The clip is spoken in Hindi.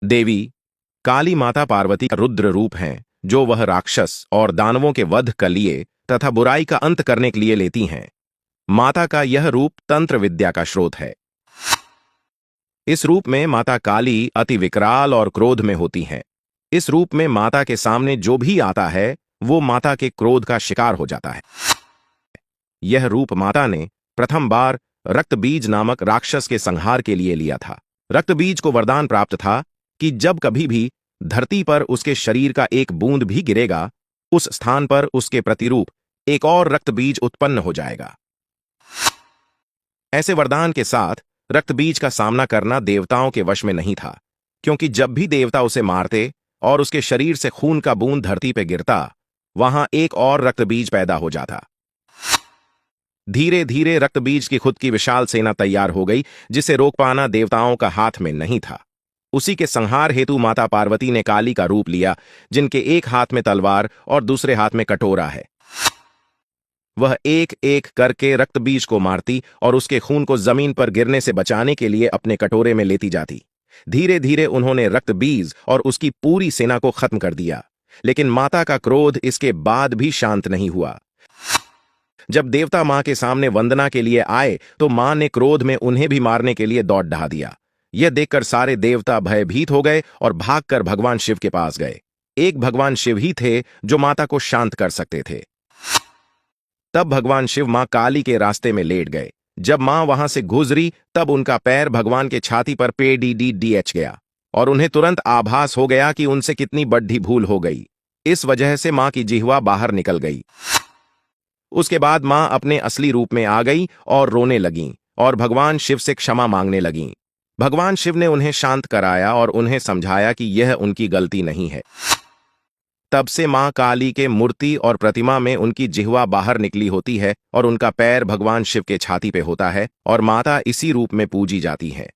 देवी काली माता पार्वती का रुद्र रूप हैं, जो वह राक्षस और दानवों के वध के लिए तथा बुराई का अंत करने के लिए लेती हैं। माता का यह रूप तंत्र विद्या का स्रोत है। इस रूप में माता काली अति विकराल और क्रोध में होती हैं। इस रूप में माता के सामने जो भी आता है वो माता के क्रोध का शिकार हो जाता है। यह रूप माता ने प्रथम बार रक्तबीज नामक राक्षस के संहार के लिए लिया था। रक्तबीज को वरदान प्राप्त था कि जब कभी भी धरती पर उसके शरीर का एक बूंद भी गिरेगा, उस स्थान पर उसके प्रतिरूप एक और रक्तबीज उत्पन्न हो जाएगा। ऐसे वरदान के साथ रक्तबीज का सामना करना देवताओं के वश में नहीं था, क्योंकि जब भी देवता उसे मारते और उसके शरीर से खून का बूंद धरती पर गिरता, वहां एक और रक्तबीज पैदा हो जाता। धीरे धीरे रक्तबीज की खुद की विशाल सेना तैयार हो गई, जिसे रोक पाना देवताओं का हाथ में नहीं था। उसी के संहार हेतु माता पार्वती ने काली का रूप लिया, जिनके एक हाथ में तलवार और दूसरे हाथ में कटोरा है। वह एक एक करके रक्तबीज को मारती और उसके खून को जमीन पर गिरने से बचाने के लिए अपने कटोरे में लेती जाती। धीरे धीरे उन्होंने रक्तबीज और उसकी पूरी सेना को खत्म कर दिया, लेकिन माता का क्रोध इसके बाद भी शांत नहीं हुआ। जब देवता मां के सामने वंदना के लिए आए तो मां ने क्रोध में उन्हें भी मारने के लिए दौड़ ढा दिया। यह देखकर सारे देवता भयभीत हो गए और भागकर भगवान शिव के पास गए। एक भगवान शिव ही थे जो माता को शांत कर सकते थे। तब भगवान शिव मां काली के रास्ते में लेट गए। जब मां वहां से गुजरी तब उनका पैर भगवान के छाती पर PDDDH गया और उन्हें तुरंत आभास हो गया कि उनसे कितनी बड़ी भूल हो गई। इस वजह से मां की जिह्वा बाहर निकल गई। उसके बाद मां अपने असली रूप में आ गई और रोने लगीं और भगवान शिव से क्षमा मांगने लगीं। भगवान शिव ने उन्हें शांत कराया और उन्हें समझाया कि यह उनकी गलती नहीं है। तब से मां काली के मूर्ति और प्रतिमा में उनकी जिह्वा बाहर निकली होती है और उनका पैर भगवान शिव के छाती पे होता है और माता इसी रूप में पूजी जाती है।